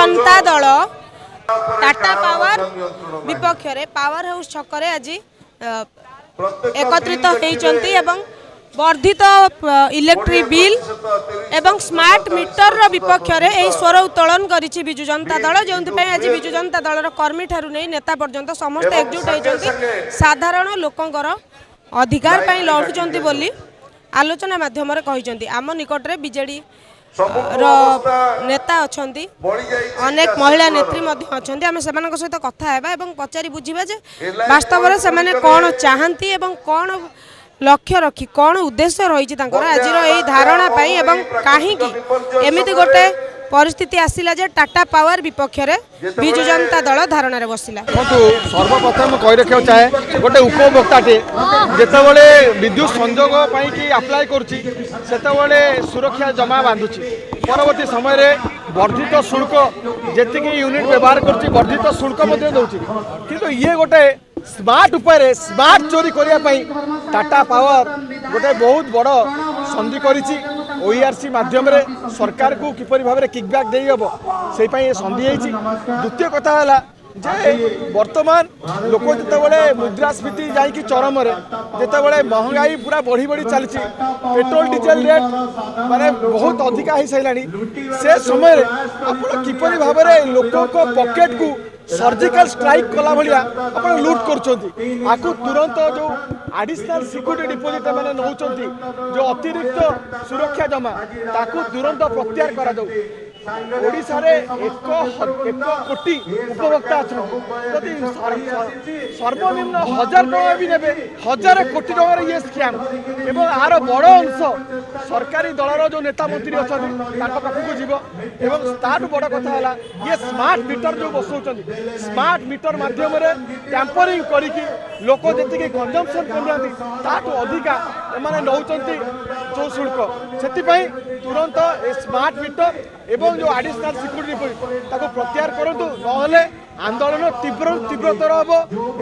Janata Dal Tata power विपक्ष रे power house छकरे आज एकत्रित होती वर्धित इलेक्ट्रिक बिल एवं स्मार्ट मीटर विपक्ष में स्वर उत्तोलन करिछि बिजु जनता दल जो आज बिजु जनता दल कर्मी ठारू नहीं नेता पर्यंत समस्त एकजुट होती साधारण लोकंकर अधिकार पाई लड़ुचंती बोली आलोचना माध्यम कहते आम निकट में बीजेडी नेता अच्छा अनेक महिला नेत्री अच्छा आम से सहित कथा पचारि बुझा जे वास्तव में से कौन चाहती कौन लक्ष्य रखी कौन उद्देश्य रही आज धारणा कहीं एमती गोटे परिस्थिति आसिला जे टाटा पावर विपक्ष में बिजु जनता दल धारणा रे बसिला। सर्वप्रथम कही रखा चाहे गोटे उपभोक्ताटे जितेबाला विद्युत संजोग कि आप्लाय करते सुरक्षा जमा बांधुची परवर्ती समय वर्धित शुल्क जी यूनिट व्यवहार कर वर्धित शुल्क दौर किंतु ये गोटे स्मार्ट उपाय स्मार्ट चोरी करने टाटा पावर गोटे बहुत बड़ संधि करिछि ओईआरसी माध्यम सरकार को किपरि भाव में किकबैक दे हम से संधि होती। द्वितीय कथा है जे वर्तमान लोक जितेबाला मुद्रास्फीति जाकि चरम जितेबाला महंगाई पूरा बढ़ी बढ़ी चली पेट्रोल डीजेल रेट माने बहुत अधिका हो साराणी से समय आप किपरि भाव में लोकों पॉकेट को सर्जिकल स्ट्राइक कला भाया आप लुट कर तुरंत जो एडिशनल सिक्यूरिटी डिपोजिट मैंने नौ जो अतिरिक्त सुरक्षा जमा ताकू तुरंत प्रत्याहार करा ओडिशा रे एक कोटी उपभोक्ता अच्छा सर्वनिम्न 1000 टका भी ने 1000 कोटी टकर ये स्कैम एवं आर बड़ अंश सरकारी दलर जो नेता मंत्री अच्छा पाखक जीव एवं ताठू बड़ कथा है ये स्मार्ट मीटर जो बसौं स्मार्ट मीटर मध्यम टैंपरिंग करके लोक जी कंजम्पन करूँ अधिका एम नौ जो शुल्क से तुरंत स्मार्ट मीटर एवं जो एडिशनल सिक्यूरिटी डिपोजिट प्रत्याहार करूँ ना आंदोलन तीव्रतर हम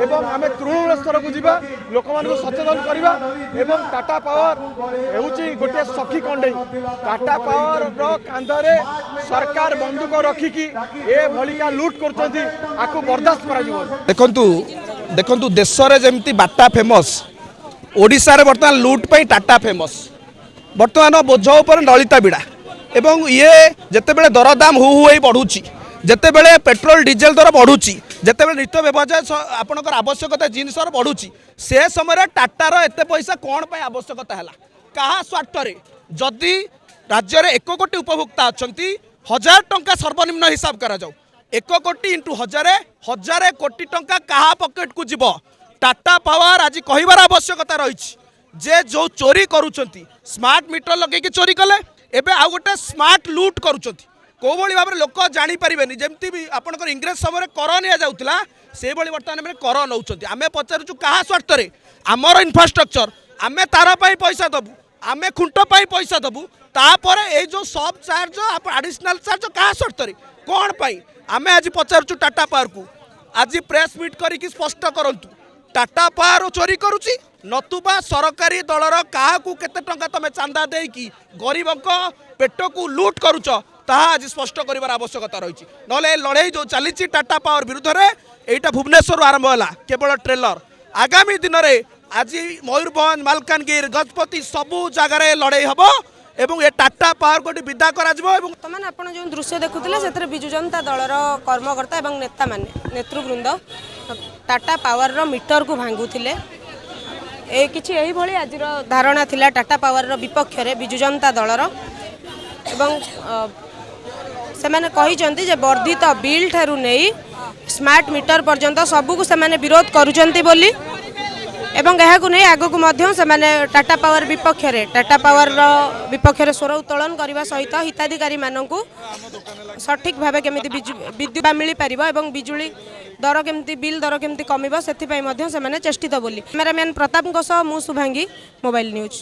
एवं आम तृणमूल स्तर को जीवा लोक सचेतन करवा एवं टाटा पावर होची गोटे सखी कंडे टाटा पावर कांधरे सरकार बंदूक रखिकी ए भलिका लुट कर बर्दाश्त कर देखु देश में जमी बाटा फेमस ओडिशा रे बर्तमान लुट पे टाटा फेमस बर्तमान बोझ उपर नलिता बिड़ा एवं ये जितेबाला दरदाम हु हु बढ़ुची जितेबाला पेट्रोल डीजेल दर बढ़ुची जितेबाला नित्य व्यवसाय आपणकर आवश्यकता जिनसर बढ़ुची से समय टाटार एत पैसा कौन पर आवश्यकता है क्या स्वार्थ जदि राज्य में 1 कोटी उपभोक्ता अच्छा 1000 टंका सर्वनिम्न हिसाब करा जाऊ 1 कोटी इंटू 1000 कोटी टंका क्या पकेट को जीव टाटा पावर आज कहबार आवश्यकता रही जे जो चोरी करुँच स्मार्ट मीटर लगे चोरी कले एबे आ गोटे स्मार्ट लुट करुँच कौ भाव में लोक जापर जमती भी आपंकर इंग्रेज समय कर नि जाऊला से बर्तमान में कर नौ आम पचारूँ क्या स्वार्थ आमर इनफ्रास्ट्रक्चर आम तार पैसा दबू आम खुंट पैसा दबू तापर ये जो सब चार्ज एडिशनल चार्ज क्या स्वार्थ कौन पाई आम आज पचारूँ टाटा पावर को आज प्रेस मीट करके स्पष्ट करूँ टाटा पावर चोरी करुच्ची नतुबा सरकारी दलर क्या केते टंका तुम चांदा देकी गरीबों पेट को लुट करुच आज स्पष्ट कर आवश्यकता रही ना लड़ाई जो चली टाटा पावर विरुद्ध में यहाँ भुवनेश्वर आरंभ है केवल ट्रेलर आगामी दिन में आज मयूरभंज मालकानगिरी गजपति सबू जगार लड़ाई हम एवं ये टाटा पावर को विदा कर बर्तमान आप जो दृश्य देखुले से बिजु जनता दलर कर्मकर्ता और नेता माने नेतृवृंद टाटा पावर मीटर को भांगुले किछि एही भली आज धारणा थिला टाटा पावर विपक्ष रे बिजु जनता दलर एवं से माने कहिसंती जे वर्धित बिल ठारू नहीं स्मार्ट मीटर पर्यंत सबू को से माने विरोध करूचंती बोली एवं यह नहीं आगक से टाटा पावर विपक्ष रे स्वर उत्तोलन करने सहित हिताधिकारी मानू सठिक भाव केमी विद्युत मिल पार और बिजुली दर केमती बिल दर केमती कमिबो से चेष्टित बोली कैमरामैन प्रताप मु शुभांगी मोबाइल न्यूज।